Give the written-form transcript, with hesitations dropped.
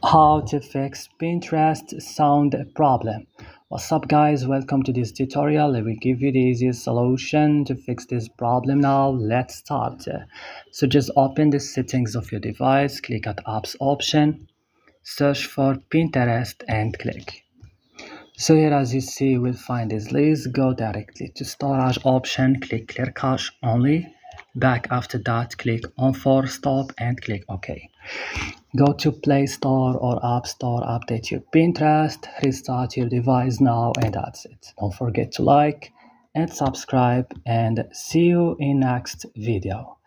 How to fix Pinterest sound problem. What's up guys, welcome to this tutorial. I will give you the easiest solution to fix this problem. Now let's start. So just open the settings of your device, click at apps option, search for Pinterest and click. So here as you see you will find this list. Go directly to storage option, click clear cache only. Back after that click on force stop and click OK. Go to Play Store or App Store, update your Pinterest, restart your device now, and that's it. Don't forget to like and subscribe, and see you in next video.